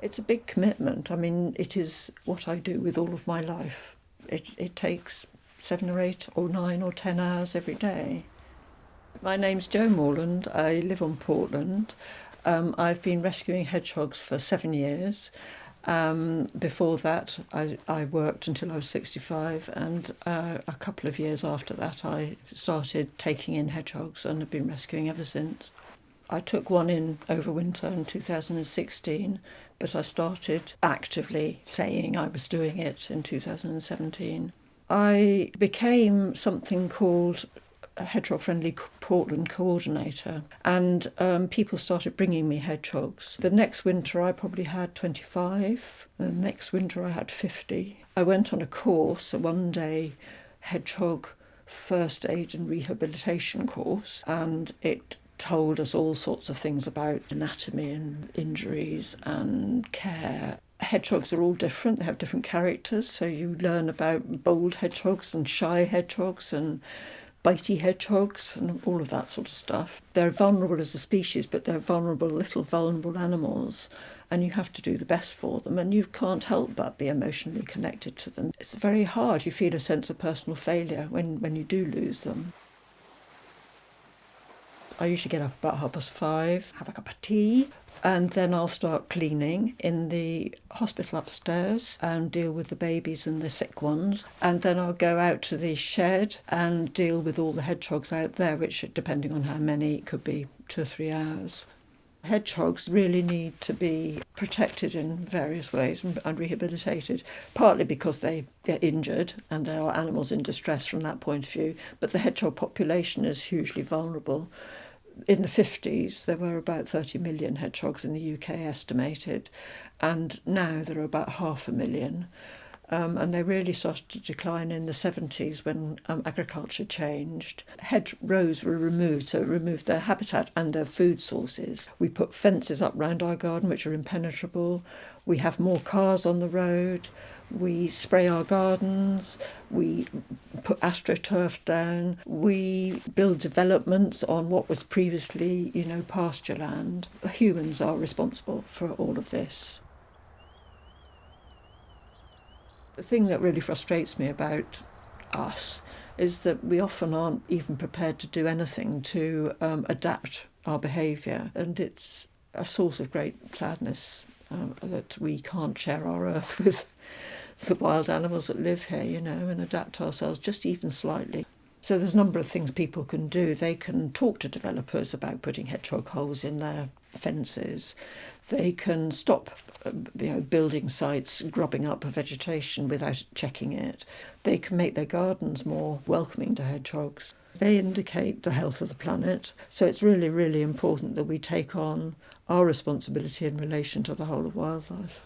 It's a big commitment. I mean, it is what I do with all of my life. It takes 7 or 8 or 9 or 10 hours every day. My name's Joanna Morland. I live on Portland. I've been rescuing hedgehogs for 7 years. Before that, I worked until I was 65, and a couple of years after that, I started taking in hedgehogs and have been rescuing ever since. I took one in over winter in 2016, but I started actively saying I was doing it in 2017. I became something called a Hedgehog Friendly Portland coordinator, and people started bringing me hedgehogs. The next winter I probably had 25, the next winter I had 50. I went on a course, a one-day hedgehog first aid and rehabilitation course, and it told us all sorts of things about anatomy and injuries and care. Hedgehogs are all different, they have different characters, so you learn about bold hedgehogs and shy hedgehogs and bitey hedgehogs and all of that sort of stuff. They're vulnerable as a species, but they're little vulnerable animals, and you have to do the best for them, and you can't help but be emotionally connected to them. It's very hard. You feel a sense of personal failure when you do lose them. I usually get up about 5:30, have a cup of tea, and then I'll start cleaning in the hospital upstairs and deal with the babies and the sick ones. And then I'll go out to the shed and deal with all the hedgehogs out there, which, depending on how many, could be 2 or 3 hours. Hedgehogs really need to be protected in various ways and rehabilitated, partly because they get injured and they are animals in distress from that point of view, but the hedgehog population is hugely vulnerable. In the 50s, there were about 30 million hedgehogs in the UK estimated, and now there are about 500,000. And they really started to decline in the 70s when agriculture changed. Hedgerows were removed, so it removed their habitat and their food sources. We put fences up round our garden which are impenetrable. We have more cars on the road. We spray our gardens. We put astroturf down. We build developments on what was previously, pasture land. Humans are responsible for all of this. The thing that really frustrates me about us is that we often aren't even prepared to do anything to adapt our behaviour, and it's a source of great sadness that we can't share our earth with the wild animals that live here, and adapt ourselves just even slightly. So there's a number of things people can do. They can talk to developers about putting hedgehog holes in their fences. They can stop building sites, grubbing up vegetation without checking it. They can make their gardens more welcoming to hedgehogs. They indicate the health of the planet. So it's really, really important that we take on our responsibility in relation to the whole of wildlife.